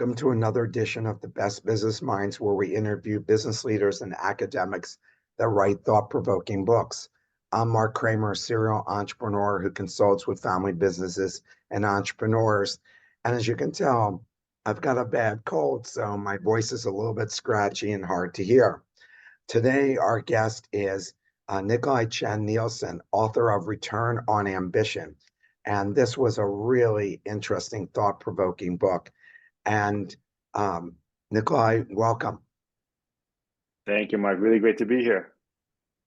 Welcome to another edition of the Best Business Minds, where we interview business leaders and academics that write thought-provoking books. I'm Marc Kramer, a serial entrepreneur who consults with family businesses and entrepreneurs. And as you can tell, I've got a bad cold, so my voice is a little bit scratchy and hard to hear. Today, our guest is Nicolai Chen Nielsen, author of Return on Ambition. And this was a really interesting, thought-provoking book. And Nicolai, welcome. Thank you, Mark. Really great to be here.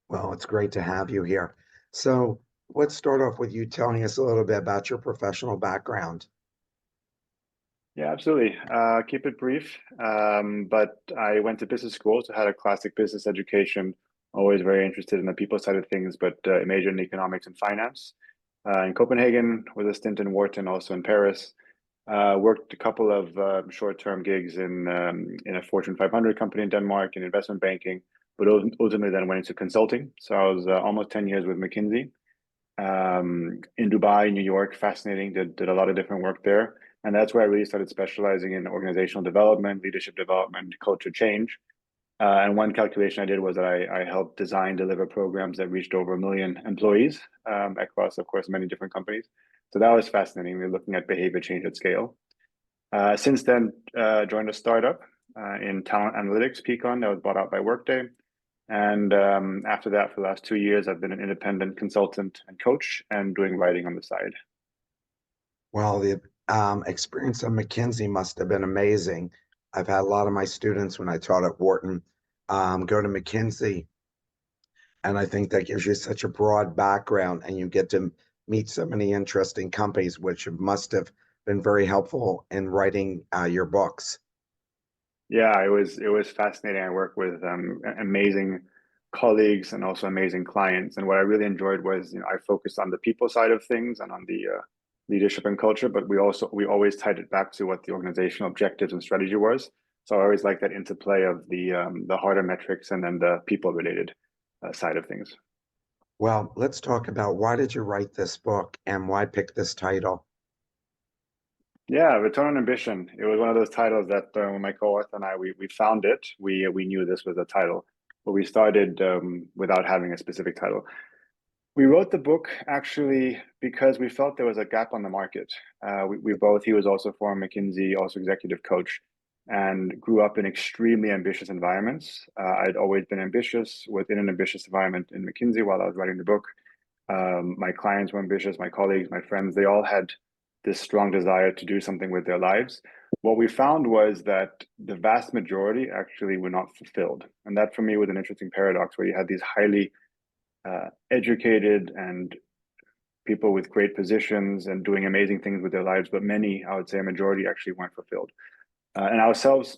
Well, it's great to have you here. So let's start off with you telling us a little bit about your professional background. Yeah, absolutely. Keep it brief. But I went to business school, so had a classic business education, always very interested in the people side of things, but majored in economics and finance. In Copenhagen, with a stint in Wharton, also in Paris. Worked a couple of short-term gigs in a Fortune 500 company in Denmark in investment banking, but ultimately then went into consulting. So I was almost 10 years with McKinsey in Dubai, New York. Fascinating. Did a lot of different work there. And that's where I really started specializing in organizational development, leadership development, culture change. And one calculation I did was that I helped design, deliver programs that reached over 1 million employees across, of course, many different companies. So that was fascinating. We were looking at behavior change at scale. Since then, joined a startup in talent analytics, Peakon, that was bought out by Workday. And after that, for the last 2 years, I've been an independent consultant and coach and doing writing on the side. Well, the experience of McKinsey must have been amazing. I've had a lot of my students when I taught at Wharton go to McKinsey, and I think that gives you such a broad background, and you get to meet so many interesting companies, which must have been very helpful in writing your books. Yeah, it was fascinating. I worked with amazing colleagues and also amazing clients. And what I really enjoyed was, I focused on the people side of things and on the leadership and culture, but we always tied it back to what the organizational objectives and strategy was. So I always like that interplay of the harder metrics and then the people related side of things. Well, let's talk about why did you write this book and why pick this title? Yeah, Return on Ambition. It was one of those titles that when my co-author and we found it, we knew this was the title, but we started without having a specific title. We wrote the book actually because we felt there was a gap on the market. We both, he was also former McKinsey, also executive coach, and grew up in extremely ambitious environments. I'd always been ambitious within an ambitious environment in McKinsey while I was writing the book. My clients were ambitious, my colleagues, my friends, they all had this strong desire to do something with their lives. What we found was that the vast majority actually were not fulfilled. And that for me was an interesting paradox where you had these highly educated and people with great positions and doing amazing things with their lives, but many, I would say a majority, actually weren't fulfilled. And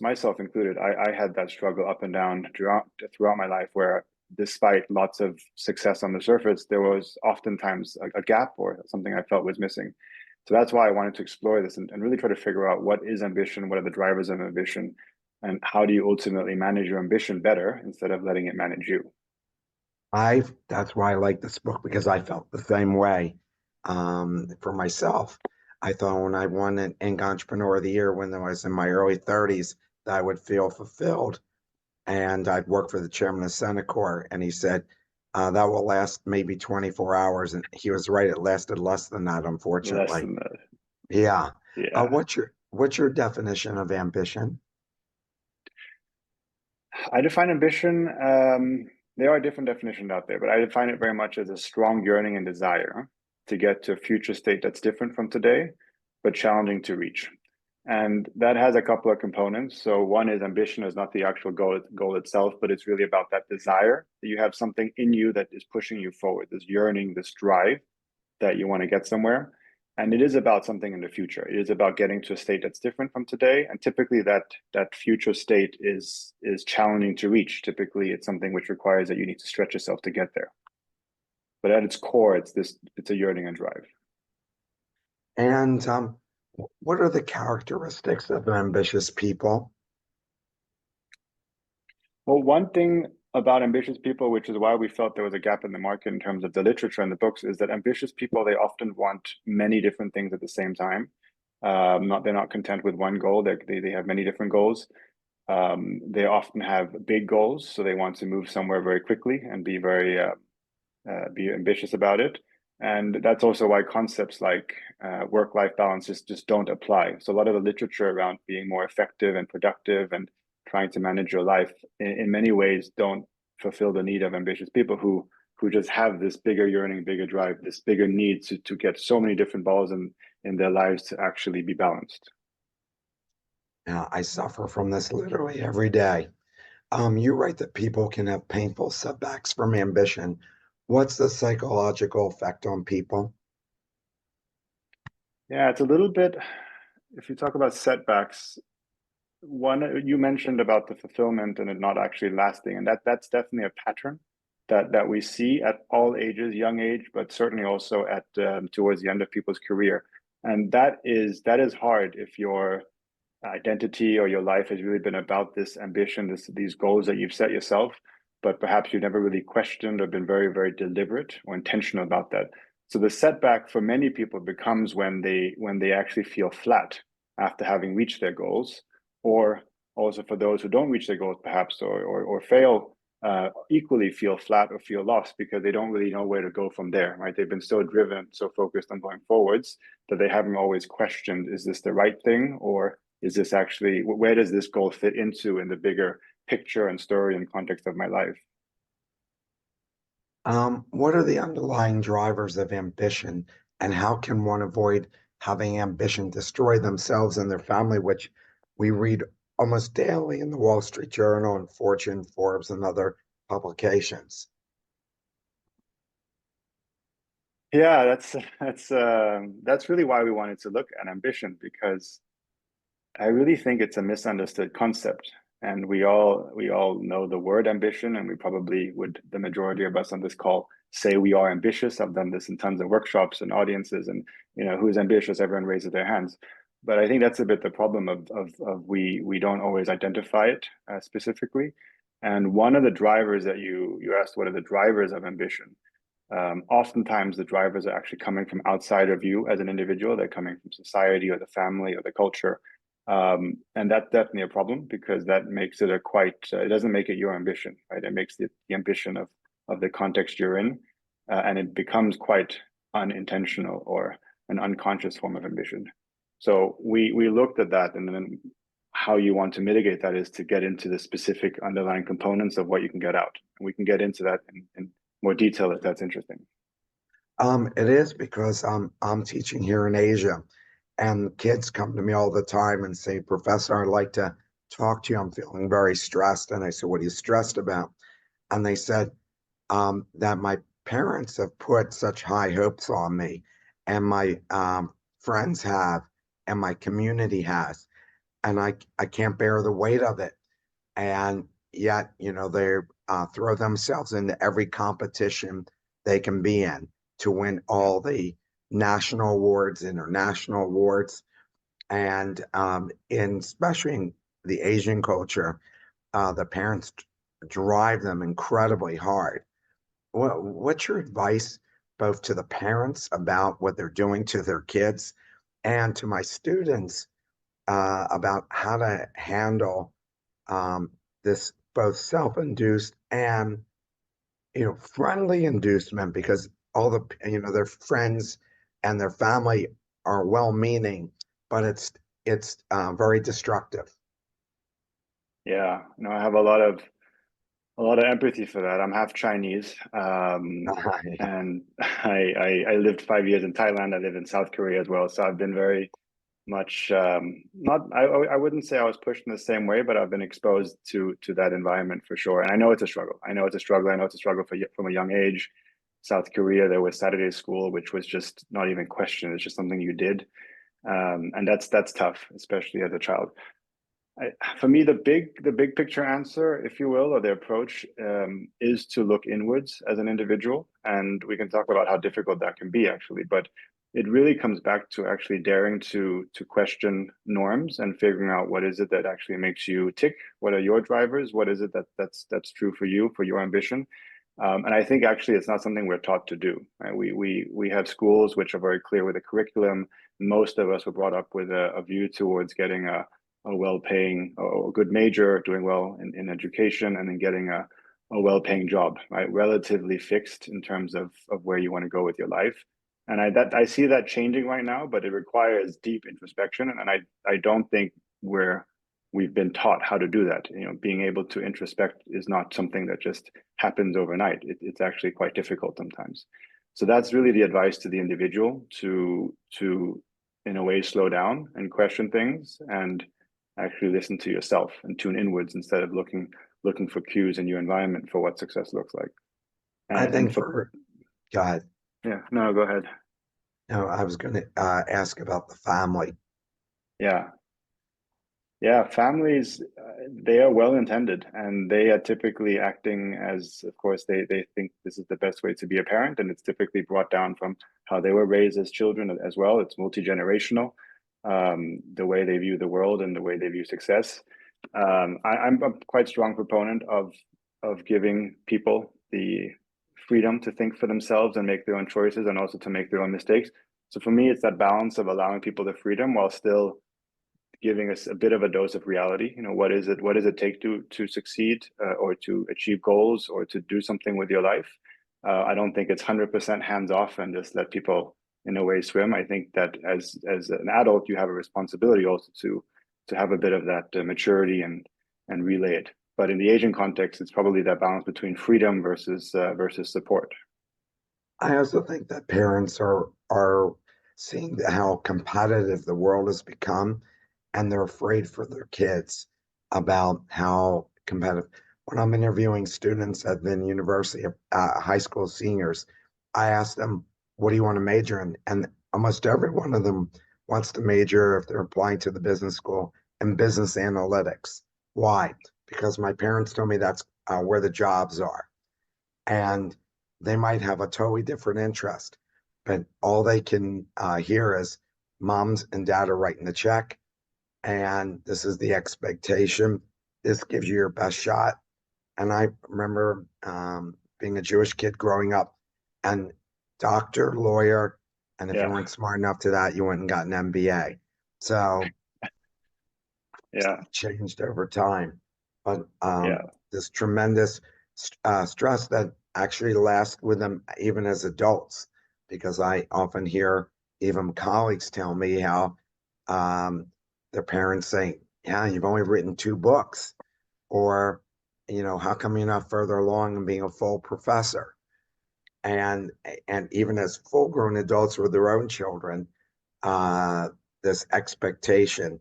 myself included, I had that struggle up and down throughout my life where despite lots of success on the surface, there was oftentimes a gap or something I felt was missing. So that's why I wanted to explore this and really try to figure out what is ambition, what are the drivers of ambition, and how do you ultimately manage your ambition better instead of letting it manage you. That's why I like this book, because I felt the same way. For myself, I thought when I won an Inc. Entrepreneur of the Year when I was in my early 30s, that I would feel fulfilled. And I'd worked for the chairman of Senate, and he said, that will last maybe 24 hours. And he was right. It lasted less than that, Less unfortunately. than that. Yeah. Yeah. What's your definition of ambition? I define ambition, there are different definitions out there, but I define it very much as a strong yearning and desire to get to a future state that's different from today, but challenging to reach. And that has a couple of components. So one is ambition is not the actual goal itself, but it's really about that desire that you have something in you that is pushing you forward, this yearning, this drive that you want to get somewhere. And it is about something in the future. It is about getting to a state that's different from today. And typically that future state is challenging to reach. Typically, it's something which requires that you need to stretch yourself to get there. But at its core, it's a yearning and drive. And what are the characteristics of ambitious people? Well, one thing about ambitious people, which is why we felt there was a gap in the market in terms of the literature and the books, is that ambitious people, they often want many different things at the same time. Not they're not content with one goal. They have many different goals. They often have big goals, so they want to move somewhere very quickly and be ambitious about it. And that's also why concepts like work-life balance just don't apply. So a lot of the literature around being more effective and productive and trying to manage your life in many ways don't fulfill the need of ambitious people who just have this bigger yearning, bigger drive, this bigger need to get so many different balls in their lives to actually be balanced. I suffer from this literally every day. You write that people can have painful setbacks from ambition. What's the psychological effect on people? Yeah, it's a little bit, if you talk about setbacks, one you mentioned about the fulfillment and it not actually lasting, and that's definitely a pattern that we see at all ages, young age, but certainly also at towards the end of people's career. And that is hard if your identity or your life has really been about this ambition, these goals that you've set yourself, but perhaps you've never really questioned or been very, very deliberate or intentional about that. So the setback for many people becomes when they actually feel flat after having reached their goals, or also for those who don't reach their goals, perhaps or fail, equally feel flat or feel lost because they don't really know where to go from there. Right? They've been so driven, so focused on going forwards that they haven't always questioned: is this the right thing, or is this actually, where does this goal fit into in the bigger picture and story and context of my life? What are the underlying drivers of ambition, and how can one avoid having ambition destroy themselves and their family, which we read almost daily in the Wall Street Journal and Fortune, Forbes, and other publications? Yeah, that's really why we wanted to look at ambition, because I really think it's a misunderstood concept. And we all know the word ambition, and we probably would, the majority of us on this call, say we are ambitious. I've done this in tons of workshops and audiences, and who's ambitious? Everyone raises their hands. But I think that's a bit the problem of we don't always identify it specifically. And one of the drivers that you asked, what are the drivers of ambition? Oftentimes the drivers are actually coming from outside of you as an individual. They're coming from society or the family or the culture. And that's definitely a problem, because that makes it it doesn't make it your ambition, right? It makes the ambition of the context you're in, and it becomes quite unintentional or an unconscious form of ambition. So we looked at that, and then how you want to mitigate that is to get into the specific underlying components of what you can get out. And we can get into that in more detail if that's interesting. It is because I'm teaching here in Asia, and kids come to me all the time and say, Professor, I'd like to talk to you. I'm feeling very stressed. And I said, what are you stressed about? And they said that my parents have put such high hopes on me, and my friends have, and my community has, and I can't bear the weight of it. And yet, they throw themselves into every competition they can be in to win all the national awards, international awards, and especially in the Asian culture, the parents drive them incredibly hard. What's your advice both to the parents about what they're doing to their kids and to my students about how to handle this both self-induced and friendly inducement, because all the their friends and their family are well-meaning, but it's very destructive. Yeah, no, I have a lot of empathy for that. I'm half Chinese, and I lived 5 years in Thailand. I live in South Korea as well, so I've been very much not. I wouldn't say I was pushed in the same way, but I've been exposed to that environment for sure. And I know it's a struggle. I know it's a struggle. I know it's a struggle from a young age. South Korea, there was Saturday school, which was just not even questioned. It's just something you did, and that's tough, especially as a child. For me, the big picture answer, if you will, or the approach, is to look inwards as an individual, and we can talk about how difficult that can be actually. But it really comes back to actually daring to question norms and figuring out what is it that actually makes you tick. What are your drivers? What is it that's true for you, for your ambition? And I think actually it's not something we're taught to do. Right? We have schools which are very clear with a curriculum. Most of us were brought up with a view towards getting a well-paying, a good major, doing well in education, and then getting a well-paying job, right? Relatively fixed in terms of where you want to go with your life. And I see that changing right now, but it requires deep introspection. And I don't think we've been taught how to do that. You know, being able to introspect is not something that just happens overnight. It's actually quite difficult sometimes. So that's really the advice to the individual to in a way slow down and question things and actually listen to yourself and tune inwards instead of looking for cues in your environment for what success looks like. I And think for for, God, yeah, no, go ahead. no, I was going to ask about the family. Yeah. Yeah, families, they are well intended and they are typically acting as, of course, they think this is the best way to be a parent. And it's typically brought down from how they were raised as children as well. It's multi-generational, the way they view the world and the way they view success. I'm a quite strong proponent of giving people the freedom to think for themselves and make their own choices and also to make their own mistakes. So for me, it's that balance of allowing people the freedom while still giving us a bit of a dose of reality. You know, what does it take to succeed or to achieve goals or to do something with your life? I don't think it's 100% hands off and just let people in a way swim. I think that as an adult, you have a responsibility also to have a bit of that maturity and relay it. But in the Asian context, it's probably that balance between freedom versus support. I also think that parents are seeing how competitive the world has become, and they're afraid for their kids about how competitive. When I'm interviewing students at the university, high school seniors, I ask them, "What do you want to major in?" And almost every one of them wants to major, if they're applying to the business school, in business analytics. Why? Because my parents told me that's where the jobs are, and they might have a totally different interest, but all they can hear is moms and dad are writing the check, and this is the expectation. This gives you your best shot. And I remember being a Jewish kid growing up, and doctor, lawyer, and if you Yeah, weren't smart enough to that, you went and got an MBA. So yeah, changed over time, but yeah, this tremendous stress that actually lasts with them even as adults, because I often hear even colleagues tell me how um, their parents say, "Yeah, you've only written 2 books," or, "How come you're not further along in being a full professor?" And even as full-grown adults with their own children, uh, this expectation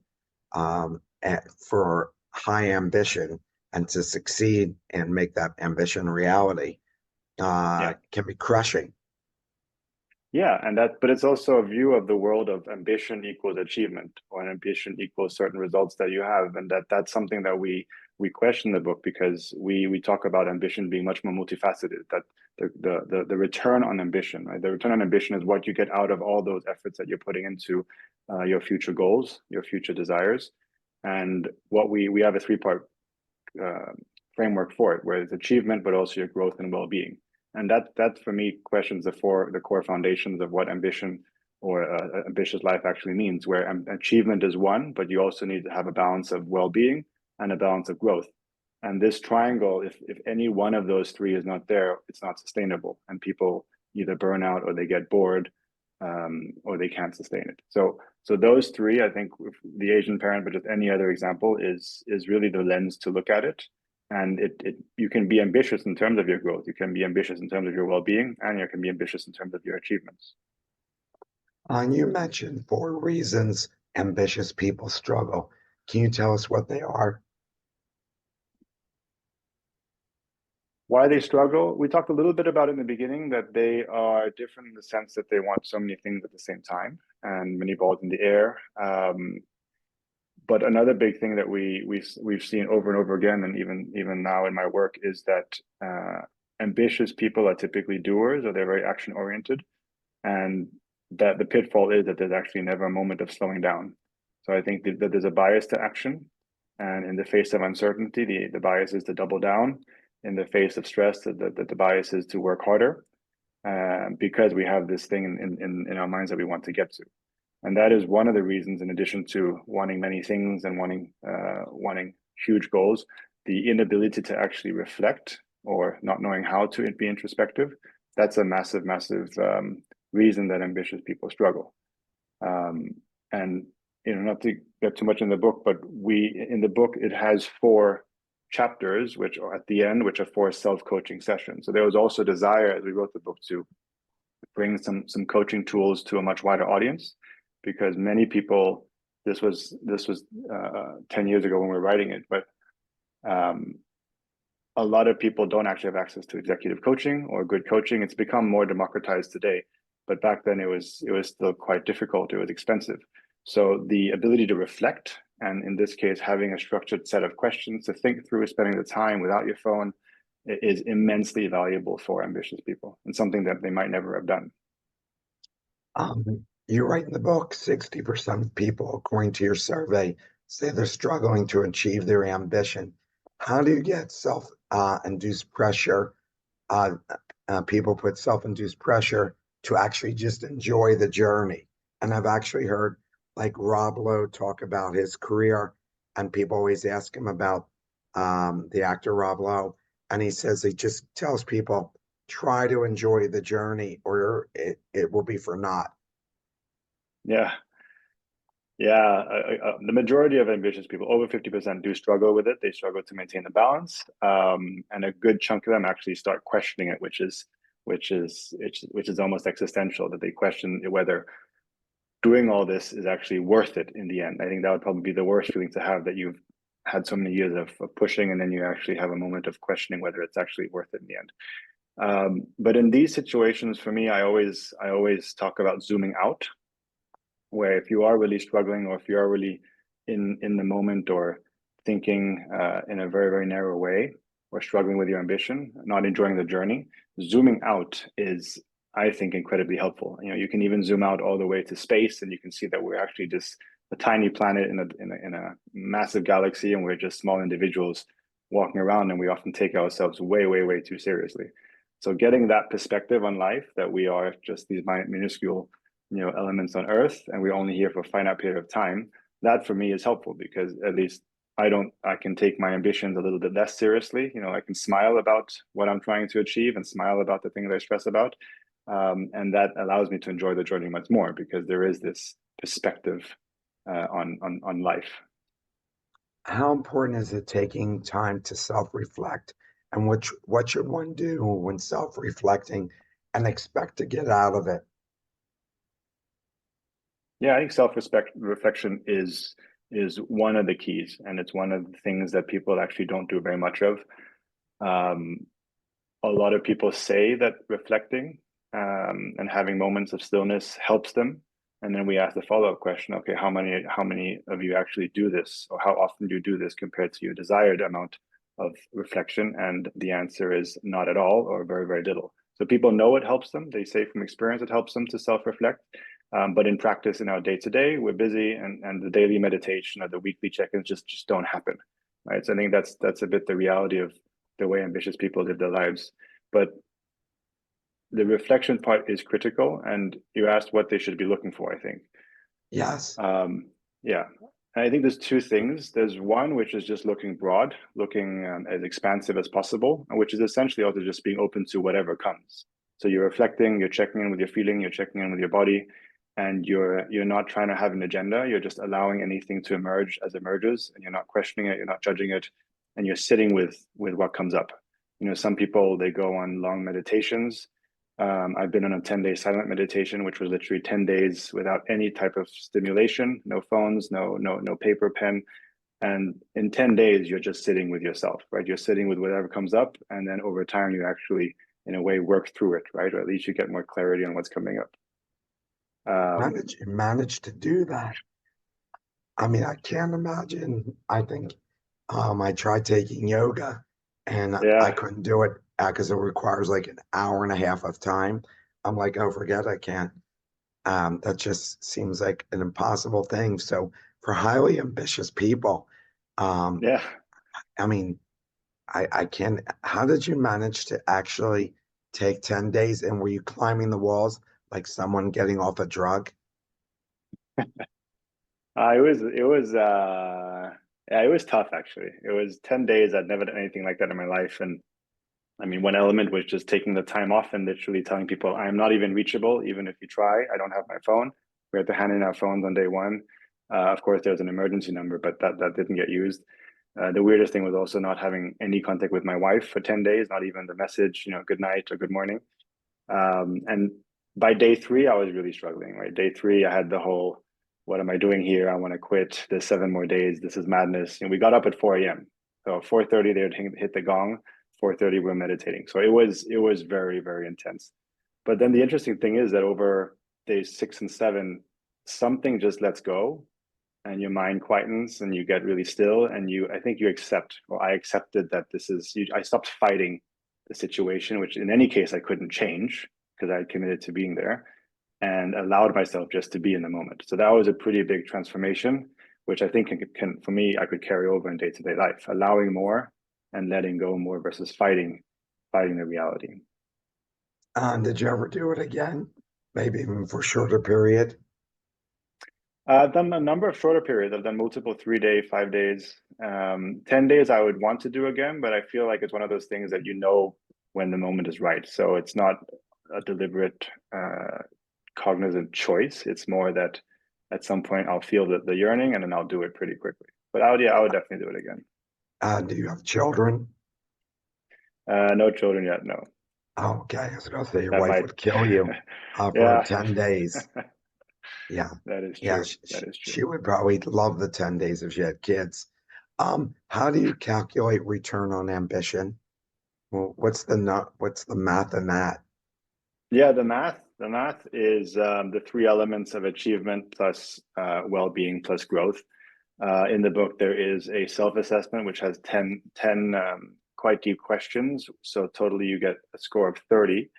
for high ambition and to succeed and make that ambition a reality yeah. can be crushing. Yeah, but it's also a view of the world of ambition equals achievement, or an ambition equals certain results that you have, and that's something that we question the book because we talk about ambition being much more multifaceted. That the return on ambition, right? The return on ambition is what you get out of all those efforts that you're putting into your future goals, your future desires, and what we have a three-part uh, framework for it, where it's achievement, but also your growth and well-being. And that for me questions the core foundations of what ambition or ambitious life actually means. Where achievement is one, but you also need to have a balance of well-being and a balance of growth. And this triangle, if any one of those three is not there, it's not sustainable, and people either burn out or they get bored, or they can't sustain it. So those three, I think, the Asian parent, but just any other example, is really the lens to look at it. And you can be ambitious in terms of your growth, you can be ambitious in terms of your well-being, and you can be ambitious in terms of your achievements. You mentioned 4 reasons ambitious people struggle. Can you tell us what they are? Why they struggle, we talked a little bit about it in the beginning, that they are different in the sense that they want so many things at the same time and many balls in the air. But another big thing that we've seen over and over again, and even now in my work, is that ambitious people are typically doers, or they're very action oriented, and that the pitfall is that there's actually never a moment of slowing down. So I think that there's a bias to action, and in the face of uncertainty, the bias is to double down in the face of stress, the bias is to work harder, because we have this thing in our minds that we want to get to. And that is one of the reasons, in addition to wanting many things and wanting huge goals, the inability to actually reflect or not knowing how to be introspective. That's a massive, massive reason that ambitious people struggle. And not to get too much in the book, but in the book it has 4 chapters, which are at the end, which are 4 self-coaching sessions. So there was also a desire as we wrote the book to bring some coaching tools to a much wider audience, because many people, this was 10 years ago when we were writing it, but a lot of people don't actually have access to executive coaching or good coaching. It's become more democratized today, but back then it was still quite difficult. It was expensive. So the ability to reflect, and in this case, having a structured set of questions to think through, spending the time without your phone, is immensely valuable for ambitious people, and something that they might never have done. You write in the book, 60% of people, according to your survey, say they're struggling to achieve their ambition. How do you get self-induced pressure? People put self-induced pressure to actually just enjoy the journey. And I've actually heard like Rob Lowe talk about his career, and people always ask him about the actor Rob Lowe, and he says he just tells people, try to enjoy the journey or it will be for naught. Yeah. Yeah, the majority of ambitious people, over 50%, do struggle with it. They struggle to maintain the balance, and a good chunk of them actually start questioning it, which is almost existential. That they question whether doing all this is actually worth it in the end. I think that would probably be the worst feeling to have, that you've had so many years of pushing, and then you actually have a moment of questioning whether it's actually worth it in the end. But in these situations, for me, I always talk about zooming out, where if you are really struggling, or if you are really in the moment, or thinking in a very, very narrow way, or struggling with your ambition, not enjoying the journey, zooming out is, I think, incredibly helpful. You can even zoom out all the way to space, and you can see that we're actually just a tiny planet in a massive galaxy, and we're just small individuals walking around, and we often take ourselves way, way, way too seriously. So getting that perspective on life, that we are just these minuscule elements on Earth, and we're only here for a finite period of time, that for me is helpful, because at least I can take my ambitions a little bit less seriously. I can smile about what I'm trying to achieve, and smile about the thing that I stress about. And that allows me to enjoy the journey much more, because there is this perspective on life. How important is it taking time to self-reflect? And what should one do when self-reflecting and expect to get out of it? Yeah, I think reflection is one of the keys, and it's one of the things that people actually don't do very much of. A lot of people say that reflecting and having moments of stillness helps them, and then we ask the follow-up question: okay, how many of you actually do this, or how often do you do this compared to your desired amount of reflection? And the answer is not at all, or very, very little. So people know it helps them. They say from experience it helps them to self-reflect. But in practice, in our day-to-day, we're busy, and the daily meditation or the weekly check-ins just don't happen, right? So I think that's a bit the reality of the way ambitious people live their lives. But the reflection part is critical, and you asked what they should be looking for, I think. Yes. Yeah. And I think there's 2 things. There's one, which is just looking broad, looking as expansive as possible, which is essentially also just being open to whatever comes. So you're reflecting, you're checking in with your feeling, you're checking in with your body, and you're not trying to have an agenda. You're just allowing anything to emerge as emerges, and you're not questioning it, you're not judging it, and you're sitting with what comes up. Some people, they go on long meditations. I've been on a 10-day silent meditation, which was literally 10 days without any type of stimulation, no phones, no paper, pen. And in 10 days, you're just sitting with yourself, right? You're sitting with whatever comes up. And then over time, you actually, in a way, work through it, right? Or at least you get more clarity on what's coming up. How did you manage to do that? I mean, I can't imagine. I think I tried taking yoga and I Yeah. couldn't do it because it requires like an hour and a half of time. I'm like, oh, forget it, I can't. That just seems like an impossible thing. So for highly ambitious people, um, Yeah. I mean, I can't. How did you manage to actually take 10 days? And were you climbing the walls like someone getting off a drug? Yeah, it was tough actually. It was 10 days. I'd never done anything like that in my life. And I mean, one element was just taking the time off and literally telling people, I'm not even reachable, even if you try. I don't have my phone. We had to hand in our phones on day one. Of course, there was an emergency number, but that didn't get used. The weirdest thing was also not having any contact with my wife for 10 days, not even the message, good night or good morning. And by day three, I was really struggling, right? Day three, I had the whole, what am I doing here? I want to quit. There's 7 more days. This is madness. And we got up at 4 a.m. So 4:30, they would hit the gong. 4:30, we're meditating. So it was very, very intense. But then the interesting thing is that over days 6 and 7, something just lets go and your mind quietens and you get really still and I think you accept, or I accepted that I stopped fighting the situation, which in any case I couldn't change because I had committed to being there, and allowed myself just to be in the moment. So that was a pretty big transformation, which I think can for me, I could carry over in day-to-day life, allowing more and letting go more versus fighting the reality. Did you ever do it again? Maybe even for a shorter period? I've done a number of shorter periods. I've done multiple 3 day, 5 days, 10 days. I would want to do again, but I feel like it's one of those things that when the moment is right. So it's not a deliberate, cognizant choice. It's more that at some point I'll feel the yearning and then I'll do it pretty quickly. But yeah, I would definitely do it again. Do you have children? No children yet. No, Oh, okay, I was going to say your that wife might. would kill you for Yeah, 10 days. Yeah, that is yeah, true. That is true. she would probably love the 10 days if she had kids. How do you calculate return on ambition? Well, what's the math in that? Yeah, the math is the three elements of achievement plus well-being plus growth. In the book, there is a self-assessment which has 10 quite deep questions. So totally you get a score of 30.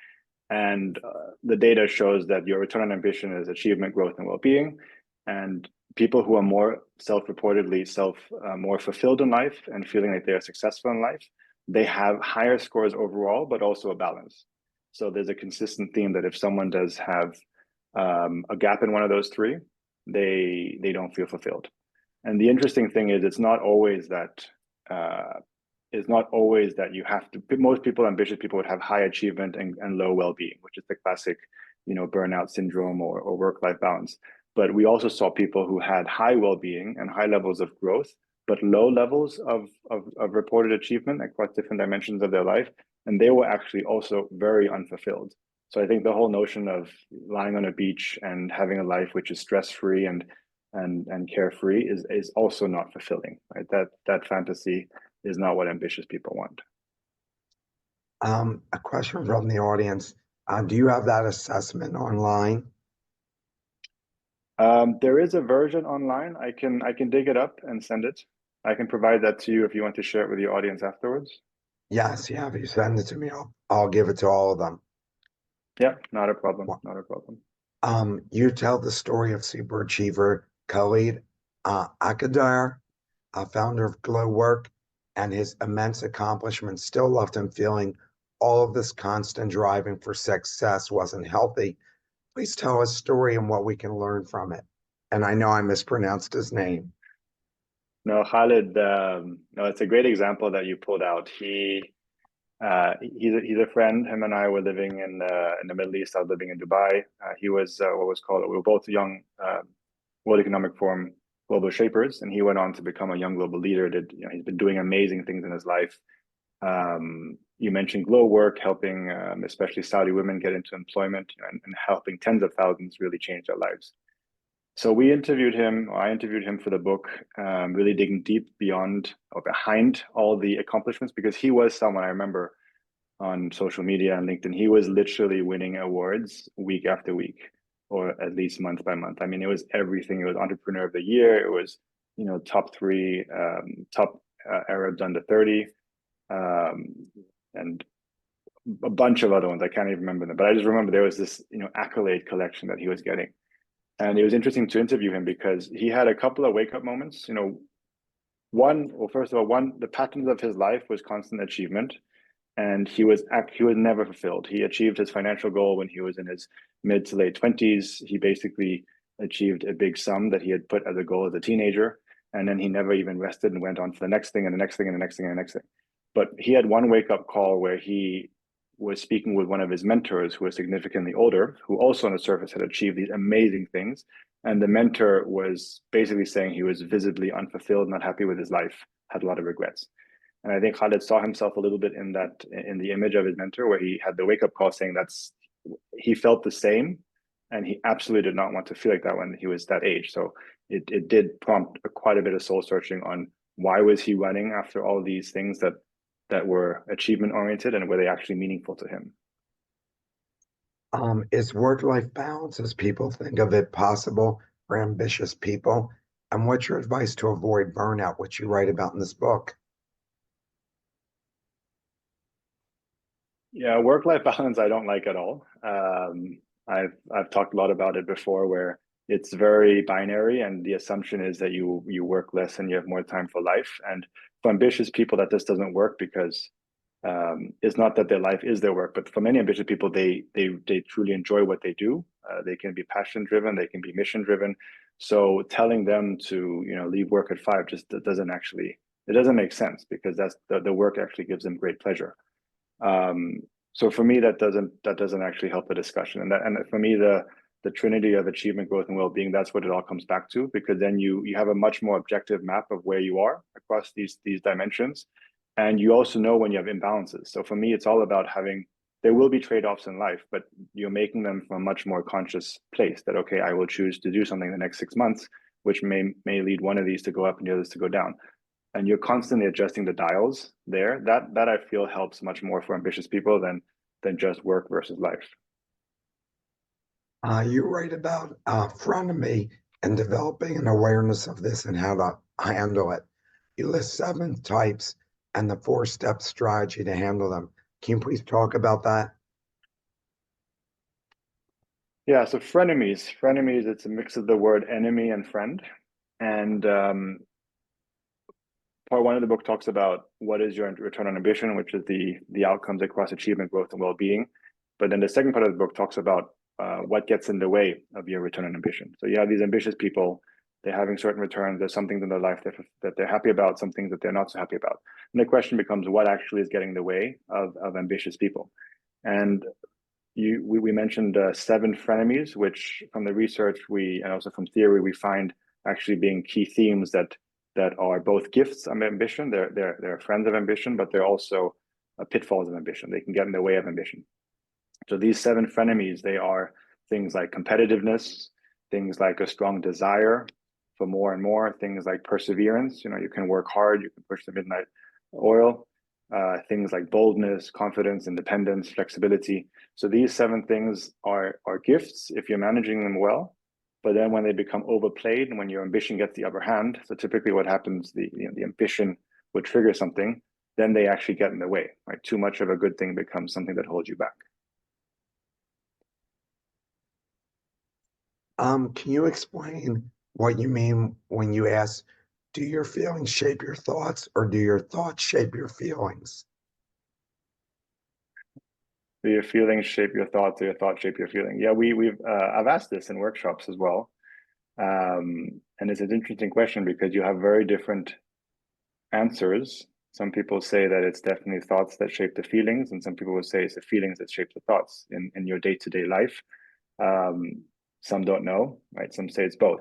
And the data shows that your return on ambition is achievement, growth, and well-being. And people who are more self-reportedly more fulfilled in life and feeling like they are successful in life, they have higher scores overall, but also a balance. So there's a consistent theme that if someone does have a gap in one of those three, they don't feel fulfilled. And the interesting thing is, uh, it's not always that you have to. Most people, ambitious people, would have high achievement and low well-being, which is the classic, burnout syndrome or work-life balance. But we also saw people who had high well-being and high levels of growth, but low levels of reported achievement across different dimensions of their life, and they were actually also very unfulfilled. So I think the whole notion of lying on a beach and having a life which is stress-free and carefree is also not fulfilling, right? That fantasy is not what ambitious people want. A question from the audience. Do you have that assessment online? There is a version online. I can dig it up and send it. I can provide that to you if you want to share it with your audience afterwards. Yes, yeah, if you send it to me, I'll give it to all of them. Yeah, not a problem. Not a problem. You tell the story of superachiever Khalid Akadar, founder of Glow Work, and his immense accomplishments still left him feeling all of this constant driving for success wasn't healthy. Please tell his story and what we can learn from it. And I know I mispronounced his name. No, Khalid. No, it's a great example that you pulled out. He's a friend. Him and I were living in the Middle East. I was living in Dubai. He was what was called. We were both young World Economic Forum global shapers, and he went on to become a young global leader. He's been doing amazing things in his life. You mentioned Glow Work, helping especially Saudi women get into employment, and helping tens of thousands really change their lives. So we interviewed him, or I interviewed him for the book, really digging deep beyond or behind all the accomplishments, because he was someone I remember on social media and LinkedIn. He was literally winning awards week after week, or at least month by month. I mean, it was everything. It was Entrepreneur of the Year. It was, top three, top Arabs under 30, um, and a bunch of other ones. I can't even remember them, but I just remember there was this, accolade collection that he was getting. And it was interesting to interview him because he had a couple of wake up moments. First of all, the pattern of his life was constant achievement, and he was never fulfilled. He achieved his financial goal when he was in his mid to late 20s. He basically achieved a big sum that he had put as a goal as a teenager, and then he never even rested and went on to the next thing and the next thing and the next thing and the next thing. But he had one wake up call where he was speaking with one of his mentors who was significantly older, who also on the surface had achieved these amazing things. And the mentor was basically saying he was visibly unfulfilled, not happy with his life, had a lot of regrets. And I think Khaled saw himself a little bit in the image of his mentor, where he had the wake up call saying he felt the same, and he absolutely did not want to feel like that when he was that age. So it did prompt quite a bit of soul searching on why was he running after all these things that were achievement oriented, and were they actually meaningful to him? Is work-life balance, as people think of it, possible for ambitious people? And what's your advice to avoid burnout, which you write about in this book? Yeah, work-life balance I don't like at all. I've talked a lot about it before, where it's very binary, and the assumption is that you work less and you have more time for life. And for ambitious people, that just doesn't work, because it's not that their life is their work, but for many ambitious people, they truly enjoy what they do. They can be passion driven, they can be mission driven. So telling them to leave work at 5 just it doesn't make sense, because that's the work actually gives them great pleasure. So for me, that doesn't actually help the discussion. And for me, the trinity of achievement, growth, and well-being, that's what it all comes back to, because then you have a much more objective map of where you are across these dimensions. And you also know when you have imbalances. So for me, it's all about there will be trade-offs in life, but you're making them from a much more conscious place, that, okay, I will choose to do something in the next 6 months, which may lead one of these to go up and the others to go down. And you're constantly adjusting the dials there. That I feel helps much more for ambitious people than just work versus life. You write about frenemy and developing an awareness of this and how to handle it. You list 7 types and the 4-step strategy to handle them. Can you please talk about that? Yeah, so frenemies, it's a mix of the word enemy and friend. And part 1 of the book talks about what is your return on ambition, which is the outcomes across achievement, growth, and well-being. But then the second part of the book talks about what gets in the way of your return on ambition. So you have these ambitious people, they're having certain returns, there's some things in their life that they're happy about, some things that they're not so happy about. And the question becomes, what actually is getting in the way of ambitious people? And we mentioned 7 frenemies, which from the research and also from theory, we find actually being key themes that are both gifts of ambition. They're friends of ambition, but they're also pitfalls of ambition. They can get in the way of ambition. So these 7 frenemies, they are things like competitiveness, things like a strong desire for more and more, things like perseverance. You can work hard, you can push the midnight oil. Things like boldness, confidence, independence, flexibility. So these 7 things are gifts if you're managing them well. But then when they become overplayed and when your ambition gets the upper hand, so typically what happens, the ambition would trigger something, then they actually get in the way, right? Too much of a good thing becomes something that holds you back. Can you explain what you mean when you ask, do your feelings shape your thoughts, or do your thoughts shape your feelings? Do your feelings shape your thoughts, or your thoughts shape your feeling? Yeah, I've asked this in workshops as well. And it's an interesting question, because you have very different answers. Some people say that it's definitely thoughts that shape the feelings, and some people will say it's the feelings that shape the thoughts in your day-to-day life. Some don't know, right? Some say it's both.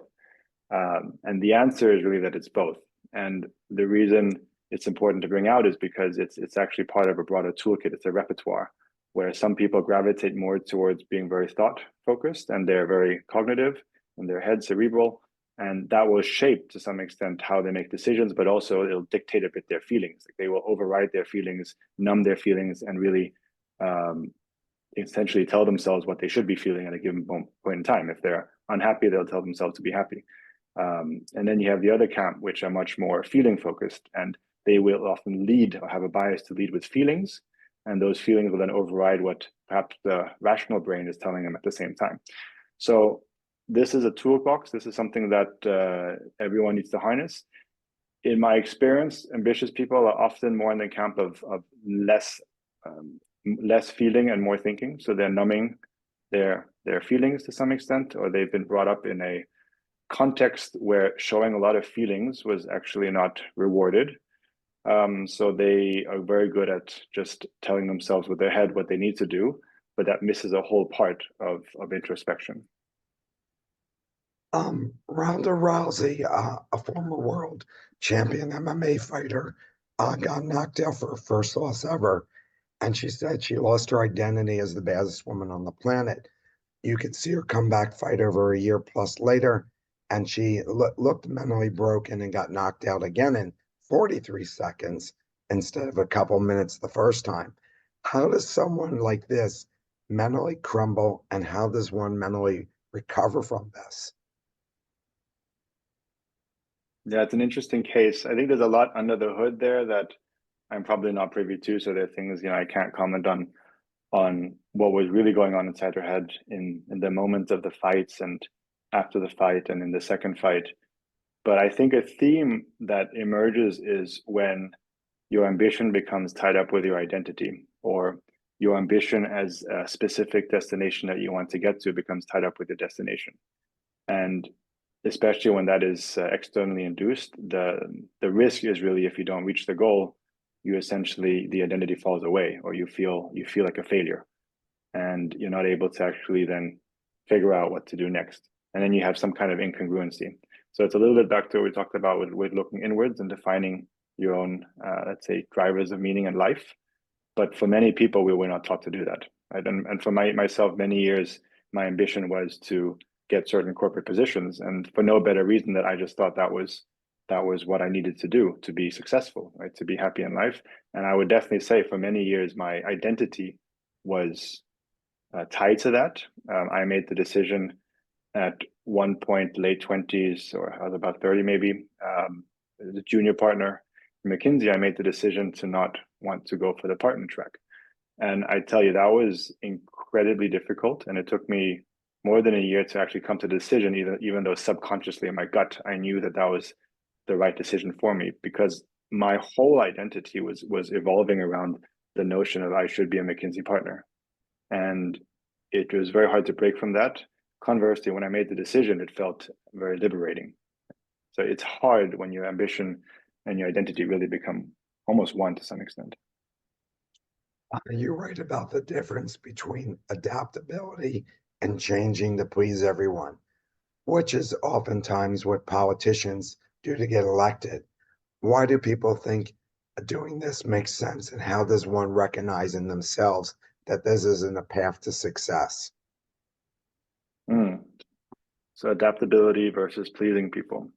And the answer is really that it's both. And the reason it's important to bring out is because it's actually part of a broader toolkit. It's a repertoire, where some people gravitate more towards being very thought focused, and they're very cognitive, and their head cerebral. And that will shape to some extent how they make decisions, but also it'll dictate a bit their feelings. Like, they will override their feelings, numb their feelings, and really essentially tell themselves what they should be feeling at a given point in time. If they're unhappy, they'll tell themselves to be happy. And then you have the other camp, which are much more feeling focused, and they will often lead or have a bias to lead with feelings. And those feelings will then override what perhaps the rational brain is telling them at the same time. So this is a toolbox. This is something that everyone needs to harness. in my experience, ambitious people are often more in the camp of less less feeling and more thinking. So they're numbing their feelings to some extent, or they've been brought up in a context where showing a lot of feelings was actually not rewarded. So they are very good at just telling themselves with their head what they need to do, but that misses a whole part of introspection. Ronda Rousey, a former world champion MMA fighter, got knocked out for her first loss ever. And she said she lost her identity as the baddest woman on the planet. You could see her comeback fight over a year plus later, and she looked mentally broken and got knocked out again in 43 seconds instead of a couple minutes the first time. How does someone like this mentally crumble, and how does one mentally recover from this? Yeah, it's an interesting case. I think there's a lot under the hood there that I'm probably not privy to. So there are things, I can't comment on what was really going on inside her head in the moment of the fights and after the fight and in the second fight. But I think a theme that emerges is when your ambition becomes tied up with your identity, or your ambition as a specific destination that you want to get to becomes tied up with your destination. And especially when that is externally induced, the risk is really, if you don't reach the goal, you essentially, the identity falls away, or you feel like a failure, and you're not able to actually then figure out what to do next. And then you have some kind of incongruency. So it's a little bit back to what we talked about with looking inwards and defining your own, let's say, drivers of meaning in life. But for many people, we were not taught to do that. Right? And for myself, many years, my ambition was to get certain corporate positions, and for no better reason that I just thought that was what I needed to do to be successful, right? To be happy in life. And I would definitely say for many years, my identity was tied to that. I made the decision at one point, late 20s, or I was about 30 maybe, as a junior partner in McKinsey, I made the decision to not want to go for the partner track. And I tell you, that was incredibly difficult. And it took me more than a year to actually come to the decision, even though subconsciously in my gut, I knew that was the right decision for me, because my whole identity was evolving around the notion of I should be a McKinsey partner. And it was very hard to break from that. Conversely, when I made the decision, it felt very liberating. So it's hard when your ambition and your identity really become almost one to some extent. You're right about the difference between adaptability and changing to please everyone, which is oftentimes what politicians do to get elected. Why do people think doing this makes sense? And how does one recognize in themselves that this isn't a path to success? Mm. So adaptability versus pleasing people.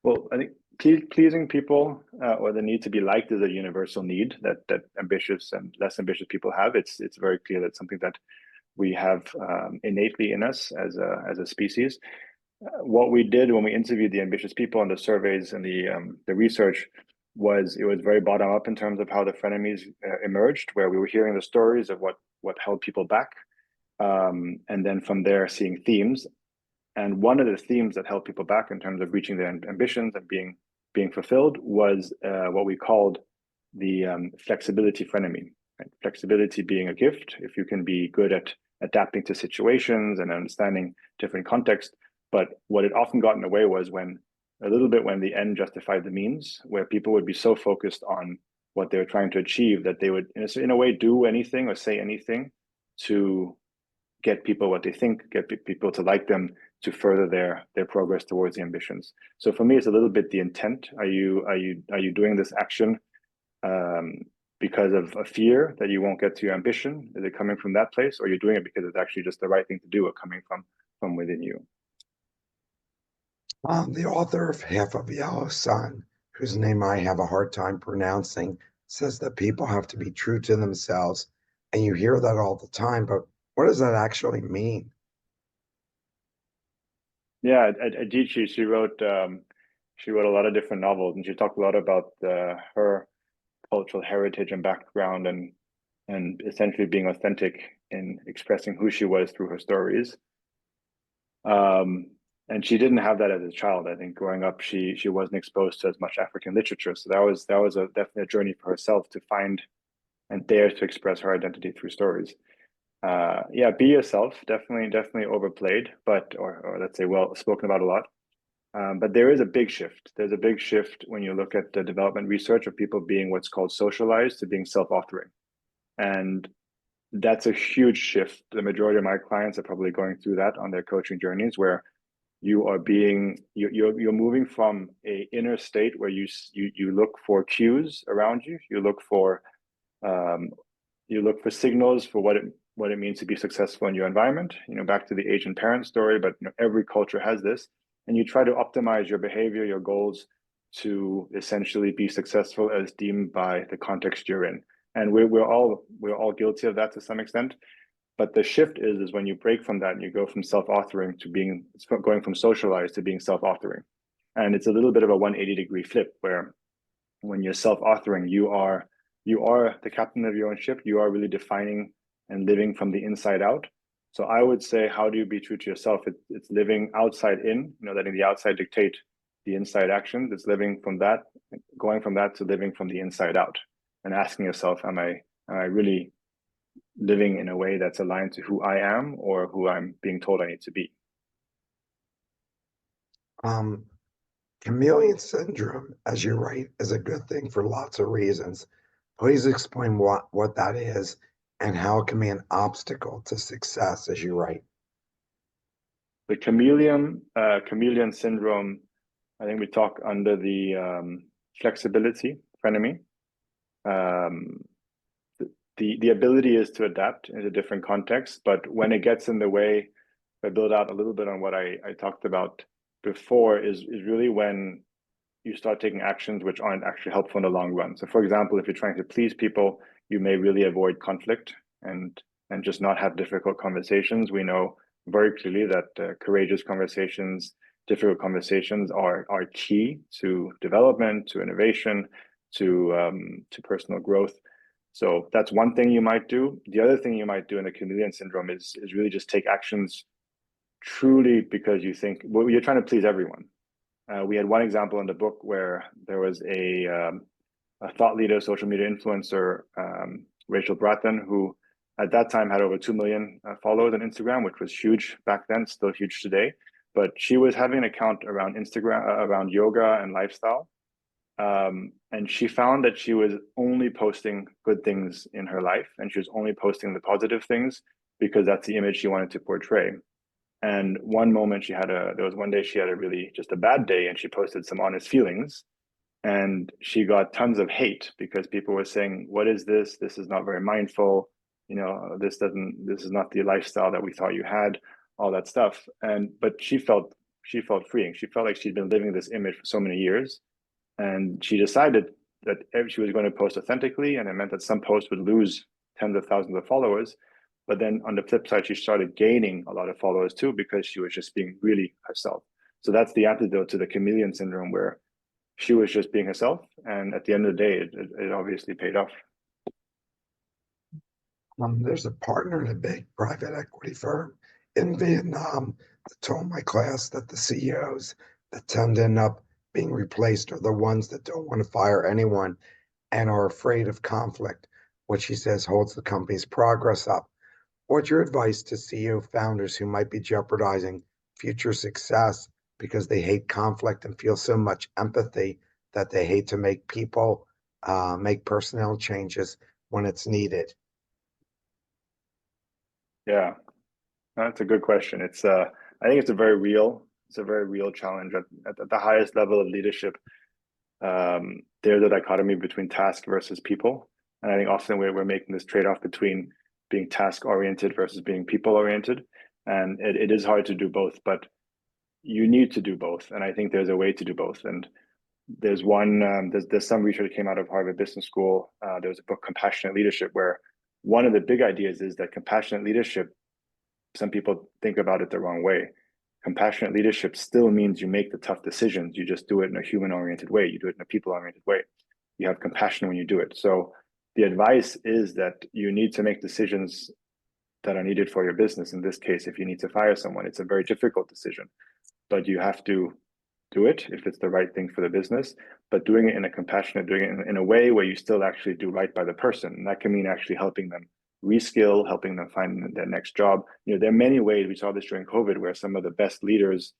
Well, I think pleasing people or the need to be liked is a universal need that ambitious and less ambitious people have. It's very clear that's something that we have innately in us as a species. What we did when we interviewed the ambitious people and the surveys and the research was it was very bottom up in terms of how the frenemies emerged, where we were hearing the stories of what held people back, and then from there seeing themes. And one of the themes that held people back in terms of reaching their ambitions and being fulfilled was what we called the flexibility frenemy. Right? Flexibility being a gift, if you can be good at adapting to situations and understanding different contexts. But what it often got in the way was when the end justified the means, where people would be so focused on what they were trying to achieve that they would, in a way, do anything or say anything to get people what they think, get people to like them, to further their progress towards the ambitions. So for me, it's a little bit the intent. Are you doing this action because of a fear that you won't get to your ambition? Is it coming from that place, or are you doing it because it's actually just the right thing to do, or coming from within you? The author of Half of Yellow Sun, whose name I have a hard time pronouncing, says that people have to be true to themselves. And you hear that all the time, but what does that actually mean? Yeah, Adichie, she wrote a lot of different novels, and she talked a lot about her cultural heritage and background, and essentially being authentic in expressing who she was through her stories. Um, and she didn't have that as a child. I think growing up, she wasn't exposed to as much African literature. So that was definitely a journey for herself to find and dare to express her identity through stories. Yeah, be yourself. Definitely overplayed, but or let's say well spoken about a lot. But there is a big shift. There's a big shift when you look at the development research of people being what's called socialized to being self-authoring, and that's a huge shift. The majority of my clients are probably going through that on their coaching journeys, where you're moving from a inner state where you look for cues around you. Um, you look for signals for what it means to be successful in your environment. You know, back to the Asian parent story, but you know, every culture has this, and you try to optimize your behavior, your goals, to essentially be successful as deemed by the context you're in. And we're all guilty of that to some extent. But the shift is when you break from that and you go from self-authoring to being going from socialized to being self-authoring. And it's a little bit of a 180-degree flip where when you're self-authoring, you are the captain of your own ship. You are really defining and living from the inside out. So I would say, how do you be true to yourself? It's living outside in, you know, letting the outside dictate the inside actions. It's living from that, going from that to living from the inside out, and asking yourself, am I really living in a way that's aligned to who I am or who I'm being told I need to be? Um, Chameleon syndrome, as you write, is a good thing for lots of reasons. Please explain what that is and how it can be an obstacle to success, as you write. The chameleon syndrome, I think we talk under the flexibility frenemy. Um, the ability is to adapt into different contexts, but when it gets in the way, I build out a little bit on what I talked about before, is really when you start taking actions which aren't actually helpful in the long run. So for example, if you're trying to please people, you may really avoid conflict and just not have difficult conversations. We know very clearly that courageous conversations, difficult conversations are key to development, to innovation, to personal growth. So that's one thing you might do. The other thing you might do in the chameleon syndrome is really just take actions truly because you think, well, you're trying to please everyone. We had one example in the book where there was a thought leader, social media influencer, Rachel Bratton, who at that time had over 2 million followers on Instagram, which was huge back then, still huge today. But she was having an account around Instagram, around yoga and lifestyle. And she found that she was only posting good things in her life, and she was only posting the positive things because that's the image she wanted to portray. And one moment there was one day she had a really just a bad day, and she posted some honest feelings, and she got tons of hate because people were saying, what is this? This is not very mindful. You know, this is not the lifestyle that we thought you had, all that stuff. But she felt freeing. She felt like she'd been living this image for so many years. And she decided that she was going to post authentically, and it meant that some posts would lose tens of thousands of followers. But then on the flip side, she started gaining a lot of followers too, because she was just being really herself. So that's the antidote to the chameleon syndrome, where she was just being herself. And at the end of the day, it obviously paid off. There's a partner in a big private equity firm in Vietnam that told my class that the CEOs that tend to end up being replaced are the ones that don't want to fire anyone and are afraid of conflict, which he says holds the company's progress up. What's your advice to CEO founders who might be jeopardizing future success because they hate conflict and feel so much empathy that they hate to make personnel changes when it's needed? Yeah, that's a good question. I think it's a very real challenge at the highest level of leadership. There's a dichotomy between task versus people. And I think often we're making this trade-off between being task-oriented versus being people-oriented. And it is hard to do both, but you need to do both. And I think there's a way to do both. And there's some research that came out of Harvard Business School. There was a book, Compassionate Leadership, where one of the big ideas is that compassionate leadership, some people think about it the wrong way. Compassionate leadership still means you make the tough decisions. You just do it in a human-oriented way. You do it in a people-oriented way. You have compassion when you do it. So the advice is that you need to make decisions that are needed for your business. In this case, if you need to fire someone, it's a very difficult decision. but you have to do it if it's the right thing for the business, but doing it in a compassionate, doing it in a way where you still actually do right by the person. And that can mean actually helping them reskill, helping them find their next job. There are many ways. We saw this during COVID, where some of the best leaders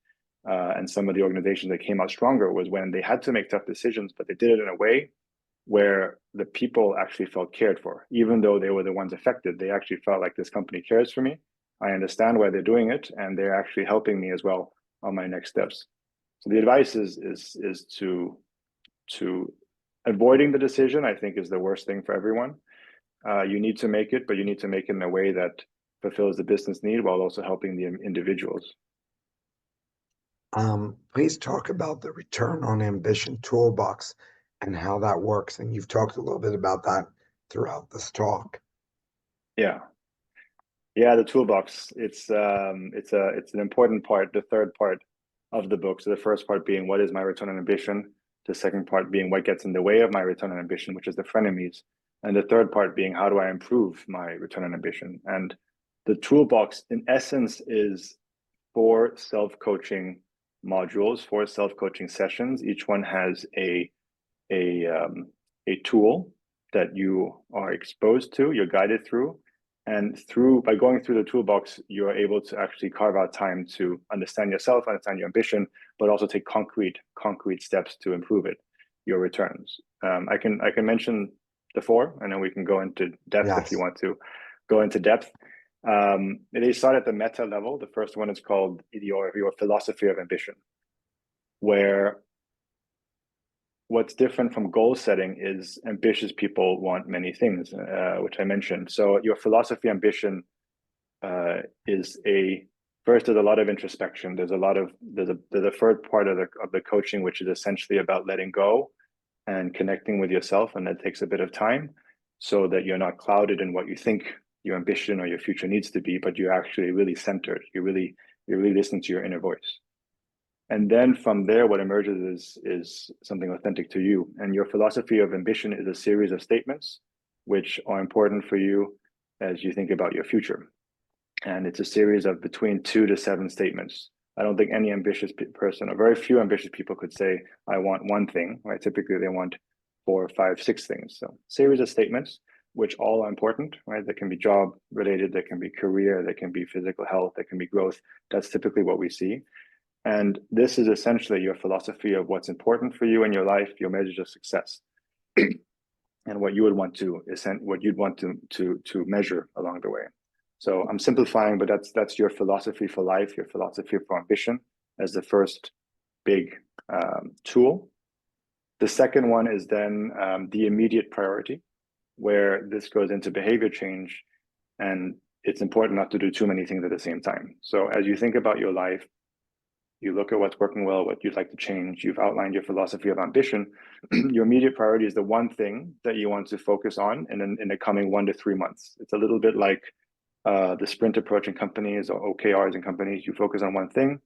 and some of the organizations that came out stronger was when they had to make tough decisions, but they did it in a way where the people actually felt cared for. Even though they were the ones affected, they actually felt like, this company cares for me. I understand why they're doing it, and they're actually helping me as well on my next steps. So the advice is to avoiding the decision, I think, is the worst thing for everyone. You need to make it, but you need to make it in a way that fulfills the business need while also helping the individuals. Please talk about the return on ambition toolbox and how that works. And you've talked a little bit about that throughout this talk. Yeah. Yeah, the toolbox. It's an important part, the third part of the book. So the first part being, what is my return on ambition? The second part being, what gets in the way of my return on ambition, which is the frenemies. And the third part being, how do I improve my return on ambition? And the toolbox, in essence, is 4 self-coaching modules, 4 self-coaching sessions. Each one has a tool that you are exposed to, you're guided through. And by going through the toolbox, you're able to actually carve out time to understand yourself, understand your ambition, but also take concrete steps to improve it, your returns. I can mention the 4, and then we can go into depth. Yes. If you want to go into depth. They start at the meta level. The first one is called your philosophy of ambition, where what's different from goal setting is ambitious people want many things, which I mentioned. So your philosophy ambition is first, there's a lot of introspection. There's a third part of the coaching, which is essentially about letting go and connecting with yourself. And that takes a bit of time so that you're not clouded in what you think your ambition or your future needs to be, but you're actually really centered. You're really listening to your inner voice. And then from there, what emerges is something authentic to you. And your philosophy of ambition is a series of statements which are important for you as you think about your future. And it's a series of between 2 to 7 statements. I don't think any ambitious person, or very few ambitious people, could say, I want one thing, right? Typically, they want 4, 5, 6 things. So series of statements, which all are important, right? That can be job related, that can be career, that can be physical health, that can be growth. That's typically what we see. And this is essentially your philosophy of what's important for you in your life, your measures of success, and what you would want to measure along the way. So I'm simplifying, but that's your philosophy for life, your philosophy for ambition as the first big tool. The second one is then the immediate priority, where this goes into behavior change, and it's important not to do too many things at the same time. So as you think about your life, you look at what's working well, what you'd like to change, you've outlined your philosophy of ambition. Your immediate priority is the one thing that you want to focus on in the coming 1 to 3 months. It's a little bit like the sprint approach in companies or OKRs in companies. You focus on one thing.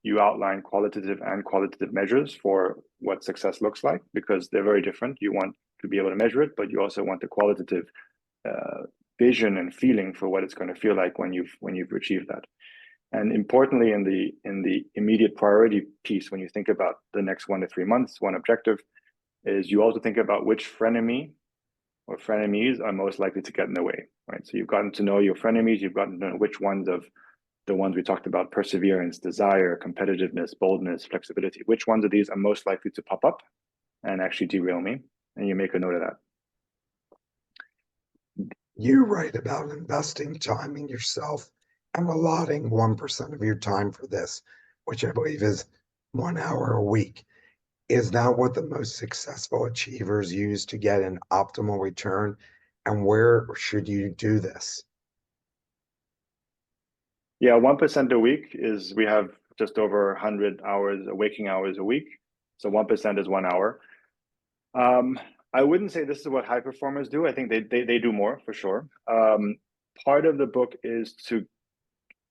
You outline qualitative and qualitative measures for what success looks like, because they're very different. You want to be able to measure it, but you also want the qualitative vision and feeling for what it's going to feel like when you've achieved that. And importantly, in the immediate priority piece, when you think about the next 1 to 3 months, one objective is you also think about which frenemy or frenemies are most likely to get in the way, right? So you've gotten to know your frenemies, you've gotten to know which ones of the ones we talked about, perseverance, desire, competitiveness, boldness, flexibility, which ones of these are most likely to pop up and actually derail me, and you make a note of that. You write about investing time in yourself and allotting 1% of your time for this, which I believe is 1 hour a week. Is that what the most successful achievers use to get an optimal return? And where should you do this? Yeah, 1% a week is, we have just over 100 hours, waking hours a week. So 1% is 1 hour. I wouldn't say this is what high performers do. I think they do more, for sure. Part of the book is to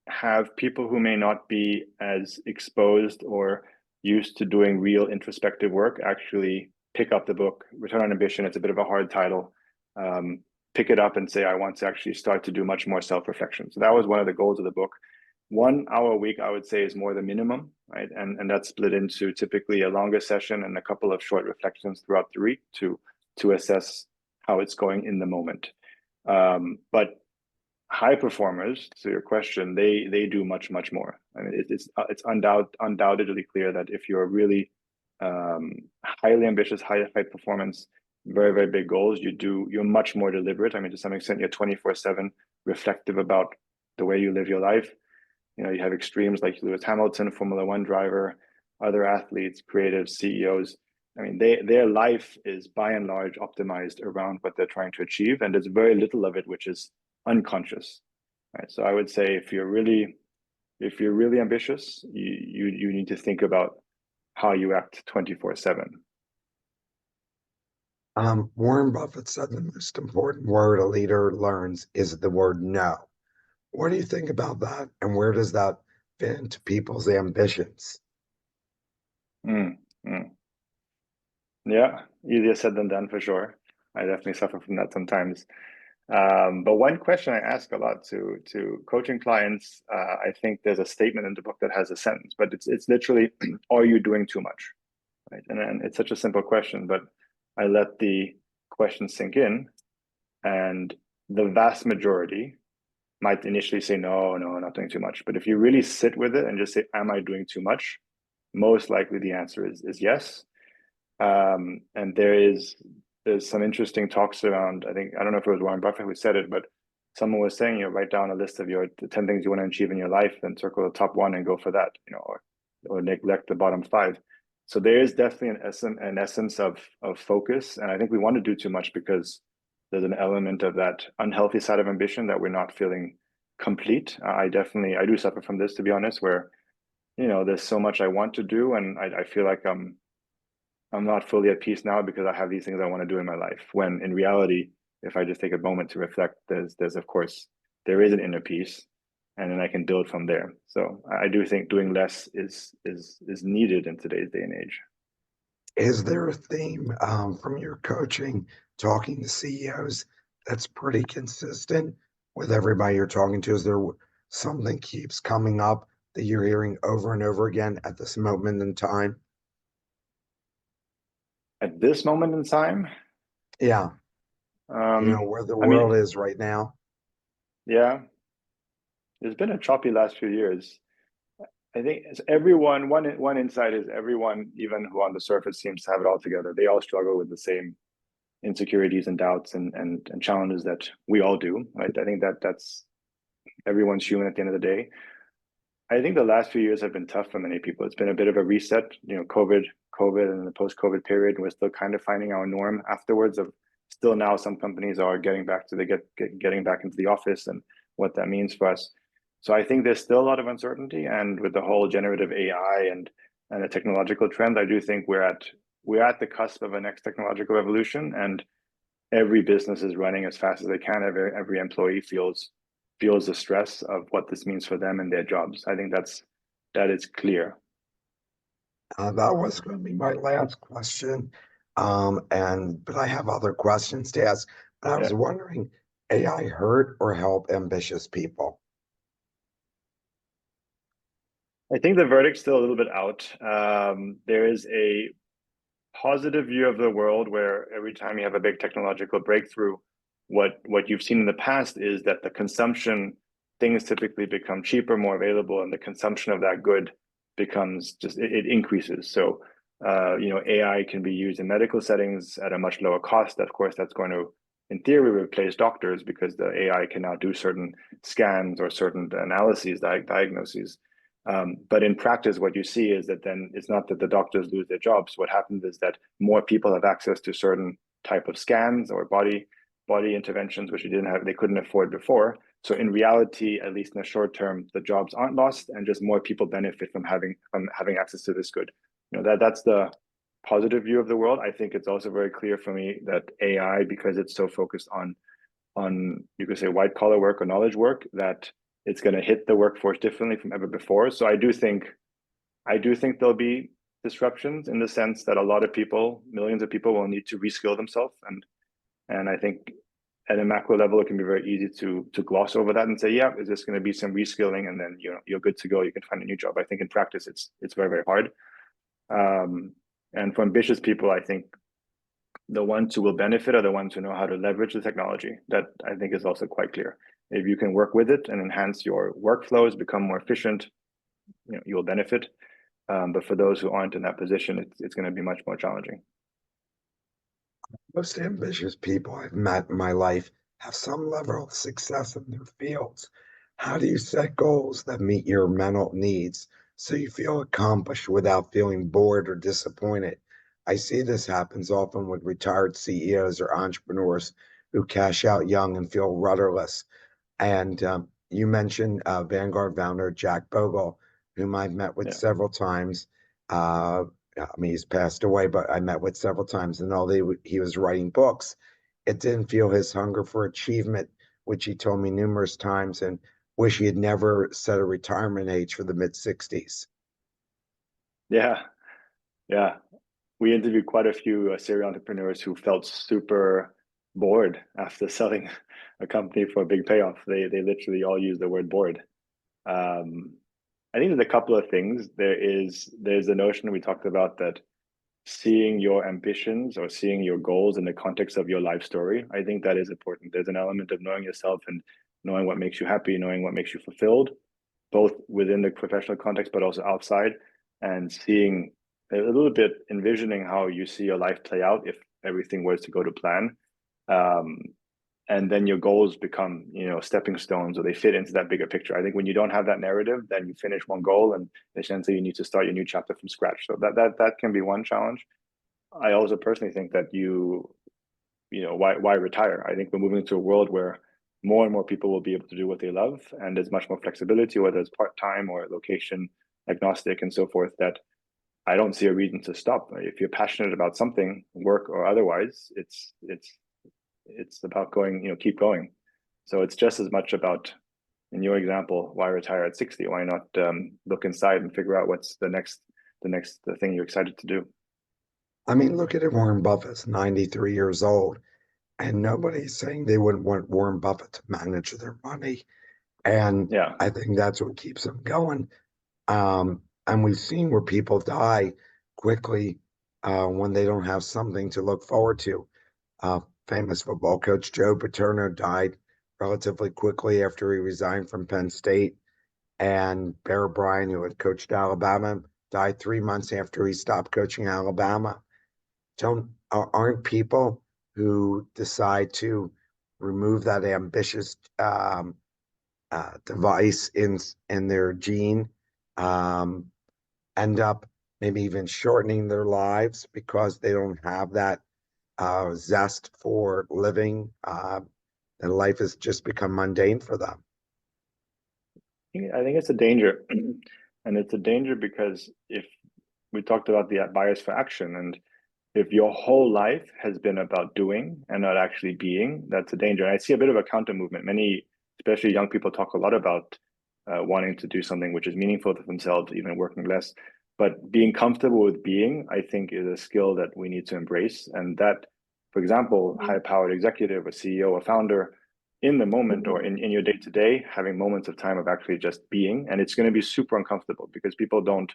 have people who may not be as exposed or used to doing real introspective work actually pick up the book. Return on Ambition, it's a bit of a hard title. Pick it up and say, I want to actually start to do much more self-reflection. So that was one of the goals of the book. 1 hour a week, I would say, is more the minimum, right? And that's split into typically a longer session and a couple of short reflections throughout the week to assess how it's going in the moment. But high performers, to your question, they do much more. I mean, it's undoubtedly clear that if you're really highly ambitious, high performance, very big goals, you're much more deliberate. I mean, to some extent, you're 24/7 reflective about the way you live your life. You know, you have extremes like Lewis Hamilton, Formula One driver, other athletes, creatives, CEOs. I mean, their life is by and large optimized around what they're trying to achieve, and there's very little of it which is unconscious. Right. So I would say if you're really ambitious, you need to think about how you act 24/7. Warren Buffett said the most important word a leader learns is the word no. What do you think about that? And where does that fit into people's ambitions? Mm, mm. Yeah, easier said than done for sure. I definitely suffer from that sometimes. But one question I ask a lot to coaching clients, I think there's a statement in the book that has a sentence, but it's literally, are you doing too much? Right. And it's such a simple question, but I let the question sink in, and the vast majority might initially say, no, I'm not doing too much. But if you really sit with it and just say, am I doing too much? Most likely the answer is yes. And there's some interesting talks around, I don't know if it was Warren Buffett who said it, but someone was saying, write down a list of the 10 things you want to achieve in your life, then circle the top one and go for that, or neglect the bottom five. So there is definitely an essence of focus. And I think we want to do too much because there's an element of that unhealthy side of ambition that we're not feeling complete. I do suffer from this, to be honest, where, there's so much I want to do. And I feel like I'm not fully at peace now because I have these things I want to do in my life. When in reality, if I just take a moment to reflect, there's of course, there is an inner peace, and then I can build from there. So I do think doing less is needed in today's day and age. Is there a theme from your coaching, talking to CEOs, that's pretty consistent with everybody you're talking to? Is there something keeps coming up that you're hearing over and over again at this moment in time? At this moment in time, Yeah, um, where the I mean, world is right now. yeah, it's been a choppy last few years. I think it's everyone. One insight is everyone, even who on the surface seems to have it all together, they all struggle with the same insecurities and doubts and challenges that we all do. Right? I think that's everyone's human at the end of the day. I think the last few years have been tough for many people. It's been a bit of a reset. COVID, and the post-COVID period. We're still kind of finding our norm afterwards. Of still now, some companies are getting back to getting back into the office and what that means for us. So I think there's still a lot of uncertainty, and with the whole generative AI and the technological trend, I do think we're at the cusp of a next technological revolution, and every business is running as fast as they can. Every employee feels the stress of what this means for them and their jobs. I think that is clear. That was going to be my last question. But I have other questions to ask. But I Yeah. was wondering, AI hurt or help ambitious people? I think the verdict's still a little bit out. There is a positive view of the world where every time you have a big technological breakthrough, what you've seen in the past is that the consumption, things typically become cheaper, more available, and the consumption of that good becomes it increases. So AI can be used in medical settings at a much lower cost. Of course, that's going to, in theory, replace doctors because the AI can now do certain scans or certain analyses, diagnoses. But in practice, what you see is that then it's not that the doctors lose their jobs. What happens is that more people have access to certain type of scans or body interventions, which they couldn't afford before. So in reality, at least in the short term, the jobs aren't lost, and just more people benefit from having access to this good. That's the positive view of the world. I think it's also very clear for me that AI, because it's so focused on you could say white collar work or knowledge work, that it's going to hit the workforce differently from ever before. So I do think there'll be disruptions in the sense that a lot of people, millions of people, will need to reskill themselves, and I think at a macro level, it can be very easy to gloss over that and say, yeah, is this going to be some reskilling and then you're good to go, you can find a new job. I think in practice it's very, very hard. And for ambitious people, I think the ones who will benefit are the ones who know how to leverage the technology. That I think is also quite clear. If you can work with it and enhance your workflows, become more efficient, you will benefit. But for those who aren't in that position, it's going to be much more challenging. Most ambitious people I've met in my life have some level of success in their fields. How do you set goals that meet your mental needs so you feel accomplished without feeling bored or disappointed? I see this happens often with retired CEOs or entrepreneurs who cash out young and feel rudderless. And you mentioned Vanguard founder Jack Bogle, whom I've met with Yeah. several times. I mean, he's passed away, but I met with several times, and although he was writing books, it didn't feel his hunger for achievement, which he told me numerous times, and wish he had never set a retirement age for the mid 60s. Yeah. Yeah. We interviewed quite a few serial entrepreneurs who felt super bored after selling a company for a big payoff. They literally all use the word bored. Um, I think there's a couple of things. There's the notion we talked about that seeing your ambitions or seeing your goals in the context of your life story. I think that is important. There's an element of knowing yourself and knowing what makes you happy, knowing what makes you fulfilled, both within the professional context but also outside, and seeing a little bit envisioning how you see your life play out if everything was to go to plan. Um, and then your goals become, stepping stones, or they fit into that bigger picture. I think when you don't have that narrative, then you finish one goal and essentially you need to start your new chapter from scratch. So that can be one challenge. I also personally think that why retire? I think we're moving into a world where more and more people will be able to do what they love, and there's much more flexibility, whether it's part-time or location agnostic and so forth, that I don't see a reason to stop. If you're passionate about something, work or otherwise, it's about going, keep going. So it's just as much about, in your example, why retire at 60? Why not look inside and figure out what's the thing you're excited to do? I mean, look at it, Warren Buffett's 93 years old, and nobody's saying they wouldn't want Warren Buffett to manage their money. And Yeah. I think that's what keeps them going. And we've seen where people die quickly when they don't have something to look forward to. Famous football coach Joe Paterno died relatively quickly after he resigned from Penn State. And Bear Bryant, who had coached Alabama, died 3 months after he stopped coaching Alabama. Aren't people who decide to remove that ambitious device in their gene um, end up maybe even shortening their lives because they don't have that zest for living, and life has just become mundane for them. I think it's a danger. And it's a danger because if we talked about the bias for action, and if your whole life has been about doing and not actually being, that's a danger. And I see a bit of a counter movement. Many, especially young people, talk a lot about wanting to do something which is meaningful to themselves, even working less. But being comfortable with being, I think, is a skill that we need to embrace. And that, for example, high-powered executive, a CEO, a founder, in the moment or in your day-to-day, having moments of time of actually just being. And it's going to be super uncomfortable because people don't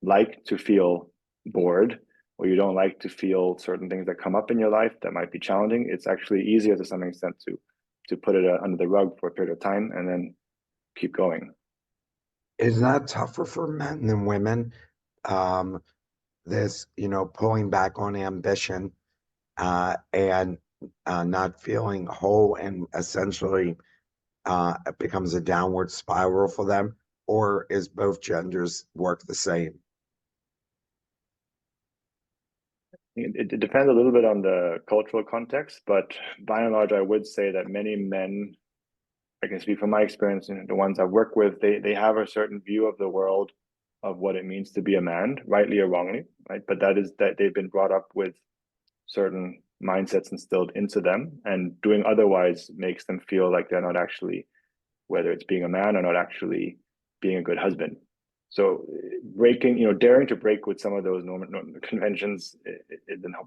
like to feel bored, or you don't like to feel certain things that come up in your life that might be challenging. It's actually easier to some extent to put it under the rug for a period of time and then keep going. Is that tougher for men than women? Um, this, pulling back on ambition and not feeling whole, and essentially it becomes a downward spiral for them, or is both genders work the same? It depends a little bit on the cultural context, but by and large, I would say that many men, I can speak from my experience and the ones I've worked with, they have a certain view of the world of what it means to be a man, rightly or wrongly, right? But that is that they've been brought up with certain mindsets instilled into them, and doing otherwise makes them feel like they're not actually, whether it's being a man or not actually being a good husband. So breaking, daring to break with some of those conventions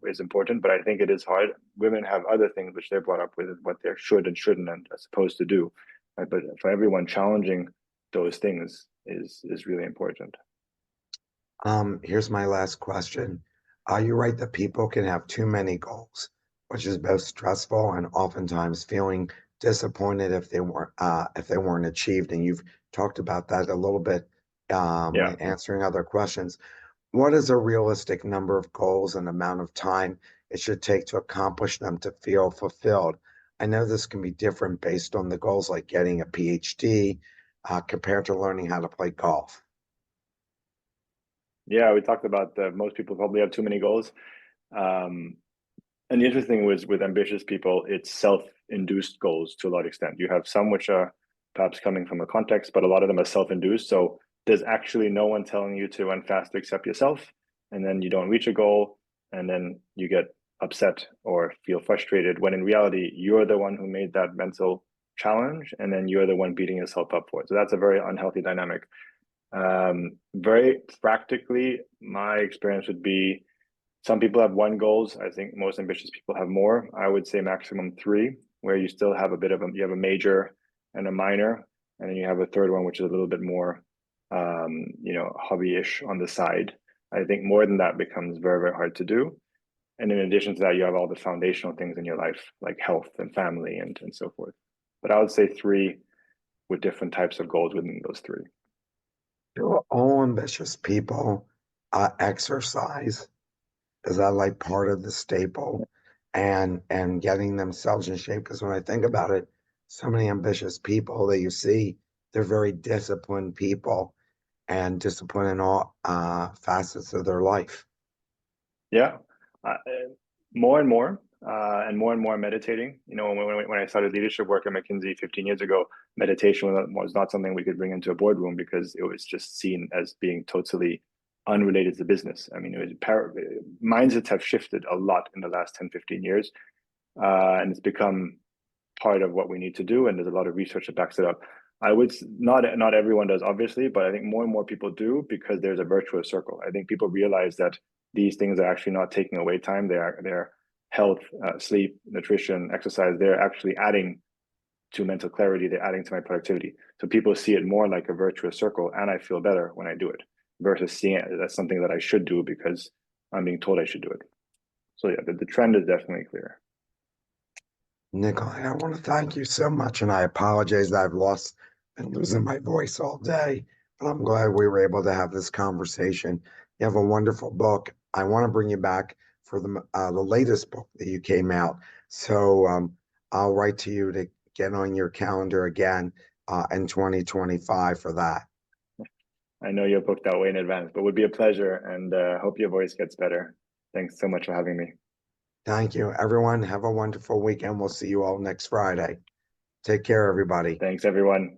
is important, but I think it is hard. Women have other things which they're brought up with, what they should and shouldn't and are supposed to do. Right? But for everyone, challenging those things is really important. Here's my last question. Are you right that people can have too many goals, which is both stressful and oftentimes feeling disappointed if they weren't achieved? And you've talked about that a little bit Yeah. when answering other questions. What is a realistic number of goals and amount of time it should take to accomplish them to feel fulfilled? I know this can be different based on the goals, like getting a PhD, compared to learning how to play golf. Yeah, we talked about most people probably have too many goals. Um, and the interesting was with ambitious people, it's self-induced goals to a large extent. You have some which are perhaps coming from a context, but a lot of them are self-induced. So there's actually no one telling you to run faster except yourself. And then you don't reach a goal, and then you get upset or feel frustrated when in reality, you're the one who made that mental challenge, and then you're the one beating yourself up for it. So that's a very unhealthy dynamic. Very practically, my experience would be some people have one goals. I think most ambitious people have more. I would say maximum three, where you still have you have a major and a minor, and then you have a third one, which is a little bit more, hobby-ish on the side. I think more than that becomes very, very hard to do. And in addition to that, you have all the foundational things in your life, like health and family and so forth. But I would say three with different types of goals within those three. Do all ambitious people exercise? Is that like part of the staple and getting themselves in shape? Because when I think about it, so many ambitious people that you see, they're very disciplined people and disciplined in all facets of their life. Yeah, more and more meditating. When I started leadership work at McKinsey 15 years ago, meditation was not something we could bring into a boardroom because it was just seen as being totally unrelated to business. I mean, mindsets have shifted a lot in the last 10, 15 years, and it's become part of what we need to do. And there's a lot of research that backs it up. I would not everyone does, obviously, but I think more and more people do because there's a virtuous circle. I think people realize that these things are actually not taking away time. They're health, sleep, nutrition, exercise. They're actually adding to mental clarity. They're adding to my productivity. So people see it more like a virtuous circle, and I feel better when I do it versus seeing it as something that I should do because I'm being told I should do it. So yeah, the trend is definitely clear. Nicolai, I want to thank you so much, and I apologize that been losing my voice all day, but I'm glad we were able to have this conversation. You have a wonderful book. I want to bring you back for the latest book that you came out. So I'll write to you to get on your calendar again in 2025 for that. I know you're booked that way in advance, but it would be a pleasure and hope your voice gets better. Thanks so much for having me. Thank you, everyone. Have a wonderful weekend. We'll see you all next Friday. Take care, everybody. Thanks, everyone.